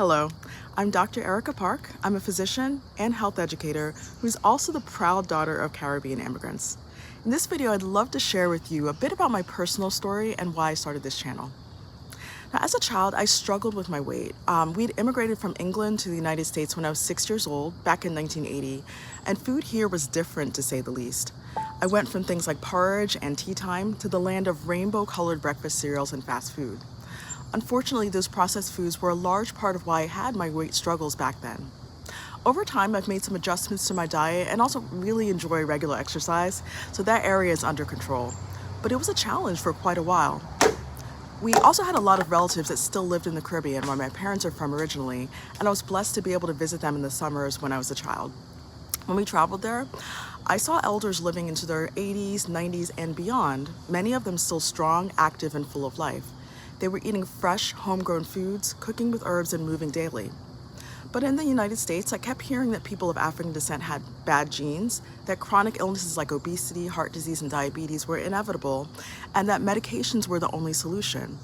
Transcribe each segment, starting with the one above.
Hello, I'm Dr. Erica Park. I'm a physician and health educator who's also the proud daughter of Caribbean immigrants. In this video, I'd love to share with you a bit about my personal story and why I started this channel. Now, as a child, I struggled with my weight. We'd immigrated from England to the United States when I was 6 years old, back in 1980, and food here was different, to say the least. I went from things like porridge and tea time to the land of rainbow-colored breakfast cereals and fast food. Unfortunately, those processed foods were a large part of why I had my weight struggles back then. Over time, I've made some adjustments to my diet and also really enjoy regular exercise, so that area is under control. But it was a challenge for quite a while. We also had a lot of relatives that still lived in the Caribbean, where my parents are from originally, and I was blessed to be able to visit them in the summers when I was a child. When we traveled there, I saw elders living into their 80s, 90s, and beyond, many of them still strong, active, and full of life. They were eating fresh, homegrown foods, cooking with herbs, and moving daily. But in the United States, I kept hearing that people of African descent had bad genes, that chronic illnesses like obesity, heart disease, and diabetes were inevitable, and that medications were the only solution.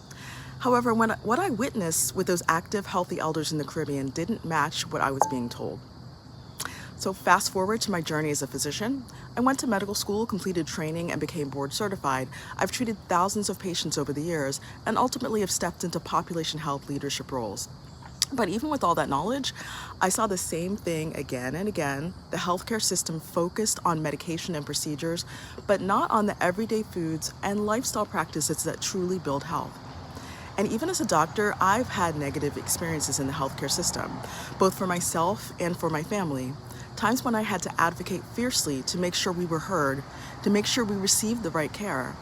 However, what I witnessed with those active, healthy elders in the Caribbean didn't match what I was being told. So fast forward to my journey as a physician. I went to medical school, completed training, and became board certified. I've treated thousands of patients over the years, and ultimately have stepped into population health leadership roles. But even with all that knowledge, I saw the same thing again and again. The healthcare system focused on medication and procedures, but not on the everyday foods and lifestyle practices that truly build health. And even as a doctor, I've had negative experiences in the healthcare system, both for myself and for my family. Times when I had to advocate fiercely to make sure we were heard, to make sure we received the right care.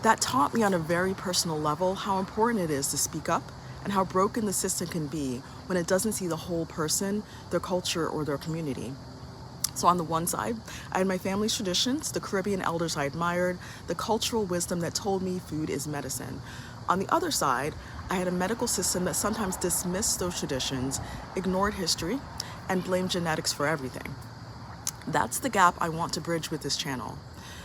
That taught me on a very personal level how important it is to speak up and how broken the system can be when it doesn't see the whole person, their culture, or their community. So on the one side, I had my family's traditions, the Caribbean elders I admired, the cultural wisdom that told me food is medicine. On the other side, I had a medical system that sometimes dismissed those traditions, ignored history, and blamed genetics for everything. That's the gap I want to bridge with this channel,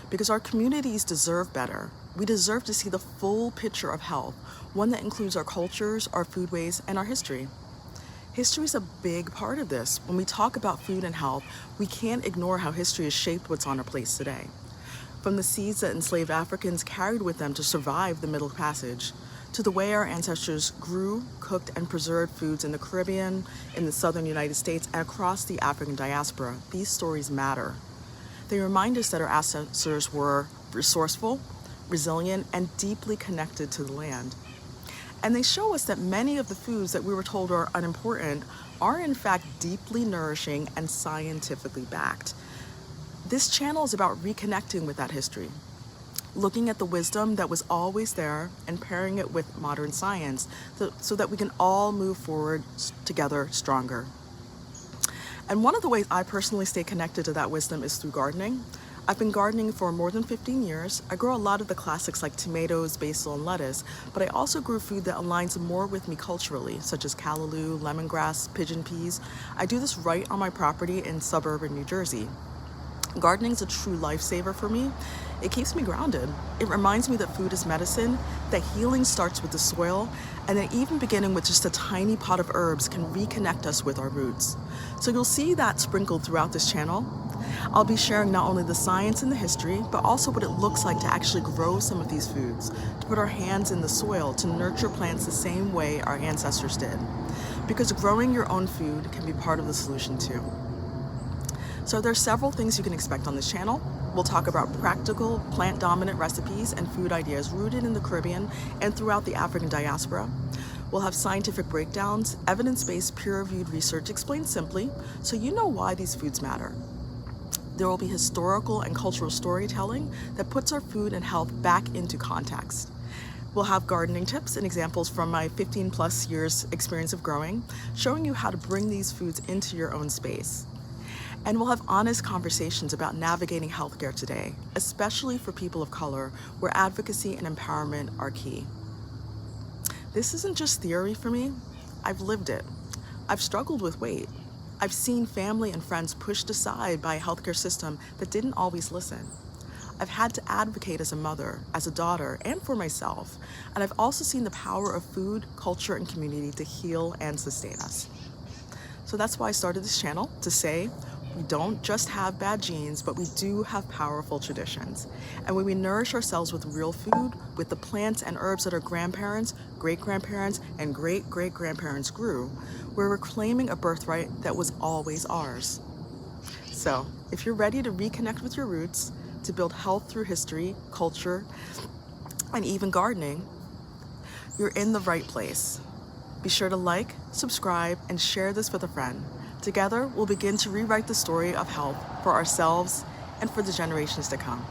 because our communities deserve better. We deserve to see the full picture of health, one that includes our cultures, our foodways, and our history. History is a big part of this. When we talk about food and health, we can't ignore how history has shaped what's on our plates today. From the seeds that enslaved Africans carried with them to survive the Middle Passage, to the way our ancestors grew, cooked, and preserved foods in the Caribbean, in the southern United States, and across the African diaspora, these stories matter. They remind us that our ancestors were resourceful, resilient, and deeply connected to the land. And they show us that many of the foods that we were told are unimportant are in fact deeply nourishing and scientifically backed. This channel is about reconnecting with that history, looking at the wisdom that was always there and pairing it with modern science so that we can all move forward together stronger. And one of the ways I personally stay connected to that wisdom is through gardening. I've been gardening for more than 15 years. I grow a lot of the classics like tomatoes, basil, and lettuce, but I also grew food that aligns more with me culturally, such as callaloo, lemongrass, pigeon peas. I do this right on my property in suburban New Jersey. Gardening is a true lifesaver for me. It keeps me grounded. It reminds me that food is medicine, that healing starts with the soil, and that even beginning with just a tiny pot of herbs can reconnect us with our roots. So you'll see that sprinkled throughout this channel. I'll be sharing not only the science and the history, but also what it looks like to actually grow some of these foods, to put our hands in the soil, to nurture plants the same way our ancestors did. Because growing your own food can be part of the solution too. So there's several things you can expect on this channel. We'll talk about practical, plant-dominant recipes and food ideas rooted in the Caribbean and throughout the African diaspora. We'll have scientific breakdowns, evidence-based, peer-reviewed research explained simply, so you know why these foods matter. There will be historical and cultural storytelling that puts our food and health back into context. We'll have gardening tips and examples from my 15+ years experience of growing, showing you how to bring these foods into your own space. And we'll have honest conversations about navigating healthcare today, especially for people of color, where advocacy and empowerment are key. This isn't just theory for me. I've lived it. I've struggled with weight. I've seen family and friends pushed aside by a healthcare system that didn't always listen. I've had to advocate as a mother, as a daughter, and for myself. And I've also seen the power of food, culture, and community to heal and sustain us. So that's why I started this channel, to say we don't just have bad genes, but we do have powerful traditions. And when we nourish ourselves with real food, with the plants and herbs that our grandparents, great-grandparents, and great-great-grandparents grew, we're reclaiming a birthright that was always ours. So if you're ready to reconnect with your roots, to build health through history, culture, and even gardening, you're in the right place. Be sure to like, subscribe, and share this with a friend. Together, we'll begin to rewrite the story of health for ourselves and for the generations to come.